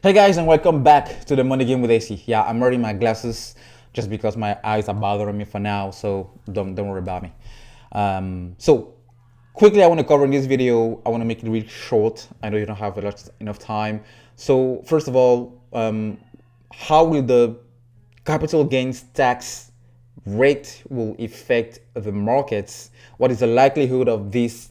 Hey guys, and welcome back to the Money Game with AC. Yeah, I'm wearing my glasses just because my eyes are bothering me for now, so don't worry about me. So quickly, I want to cover in this video. I want to make it really short. I know you don't have enough time. So first of all, how will the capital gains tax rate will affect the markets? What is the likelihood of this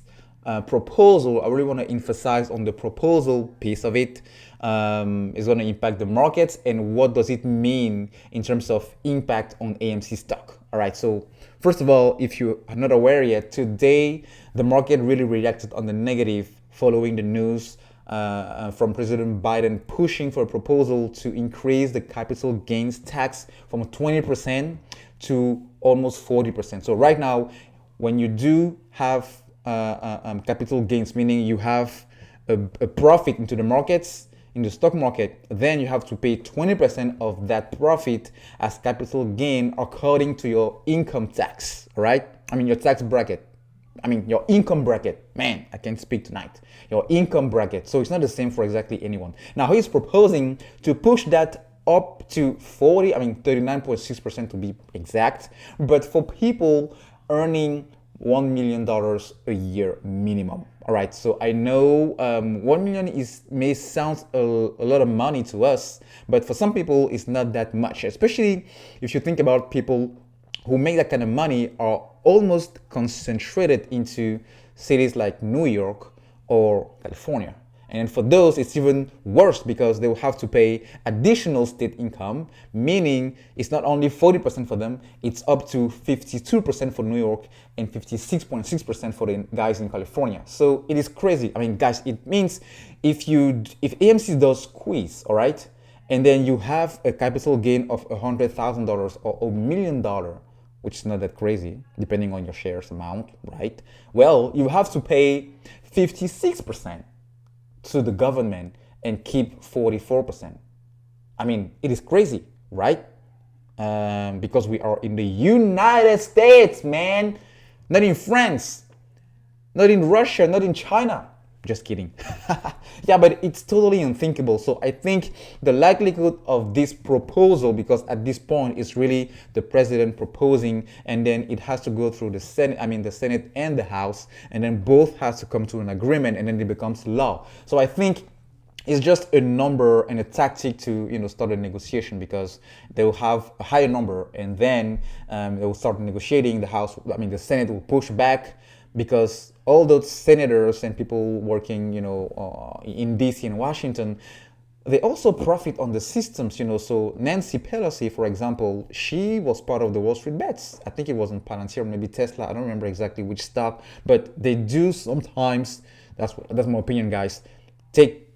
proposal? I really want to emphasize on the proposal piece of it. Is going to impact the markets, and what does it mean in terms of impact on AMC stock? All right, so first of all, if you are not aware yet, today the market really reacted on the negative following the news from President Biden pushing for a proposal to increase the capital gains tax from 20% to almost 40%. So right now, when you do have capital gains, meaning you have a profit into the markets, in the stock market, then you have to pay 20% of that profit as capital gain according to your income tax, right? I mean, your tax bracket. I mean, your income bracket. Man, I can't speak tonight. Your income bracket. So it's not the same for exactly anyone. Now, he's proposing to push that up to 39.6% to be exact. But for people earning $1 million a year minimum. All right, so I know 1 million may sound a lot of money to us, but for some people it's not that much, especially if you think about people who make that kind of money are almost concentrated into cities like New York or California. And for those, it's even worse because they will have to pay additional state income, meaning it's not only 40% for them, it's up to 52% for New York and 56.6% for the guys in California. So it is crazy. I mean, guys, it means if AMC does squeeze, all right, and then you have a capital gain of $100,000 or $1 million, which is not that crazy, depending on your shares amount, right? Well, you have to pay 56% to the government and keep 44%. I mean, it is crazy, right? Because we are in the United States, man. Not in France, not in Russia, not in China. Just kidding. Yeah, but it's totally unthinkable. So I think the likelihood of this proposal, because at this point it's really the president proposing, and then it has to go through the Senate, the Senate and the House, and then both has to come to an agreement, and then it becomes law. So I think it's just a number and a tactic to start a negotiation, because they will have a higher number, and then they will start negotiating. The Senate will push back, because all those senators and people working, in DC and Washington, they also profit on the systems, So Nancy Pelosi, for example, she was part of the Wall Street bets. I think it was in Palantir, maybe Tesla. I don't remember exactly which stock, but they do sometimes. That's my opinion, guys. Take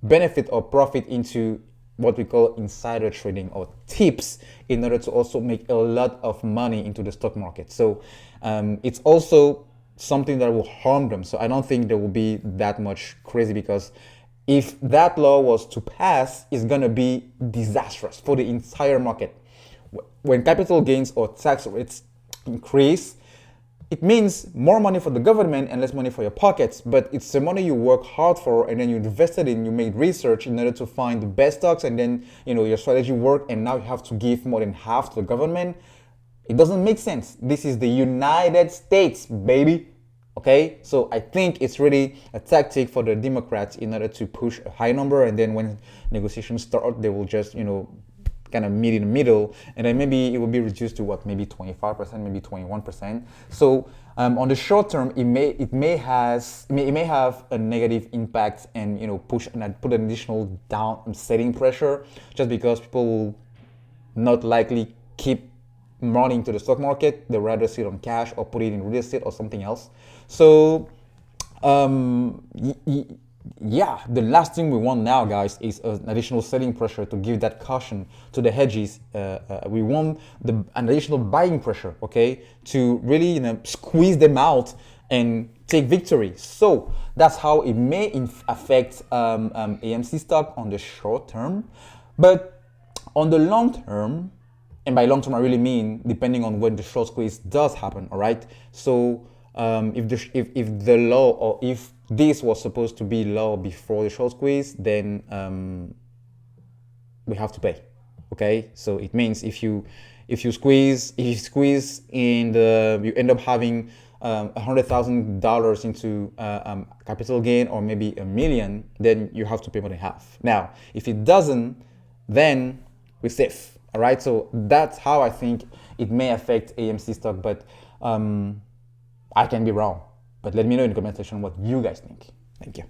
benefit or profit into what we call insider trading or tips in order to also make a lot of money into the stock market. So it's also something that will harm them. So I don't think there will be that much crazy, because if that law was to pass, it's going to be disastrous for the entire market. When capital gains or tax rates increase, it means more money for the government and less money for your pockets, but it's the money you work hard for, and then you invested in, you made research in order to find the best stocks, and then your strategy worked, and now you have to give more than half to the government. It doesn't make sense. This is the United States, baby. Okay, so I think it's really a tactic for the Democrats in order to push a high number, and then when negotiations start, they will just kind of meet in the middle, and then maybe it will be reduced to maybe 25%, maybe 21%. So on the short term, it may have a negative impact, and put an additional down setting pressure, just because people will not likely keep money into the stock market. They'd rather sit on cash or put it in real estate or something else. So yeah, the last thing we want now, guys, is an additional selling pressure to give that caution to the hedges. We want an additional buying pressure, okay, to really squeeze them out and take victory. So that's how it may affect AMC stock on the short term. But on the long term, and by long term I really mean depending on when the short squeeze does happen, all right? So if the law, or if this was supposed to be low before the short squeeze, then we have to pay. Okay, so it means if you squeeze and you end up having $100,000 into capital gain, or maybe $1 million, then you have to pay more than half. Now, if it doesn't, then we're safe. All right, so that's how I think it may affect AMC stock, but I can be wrong. But let me know in the comment section what you guys think. Thank you.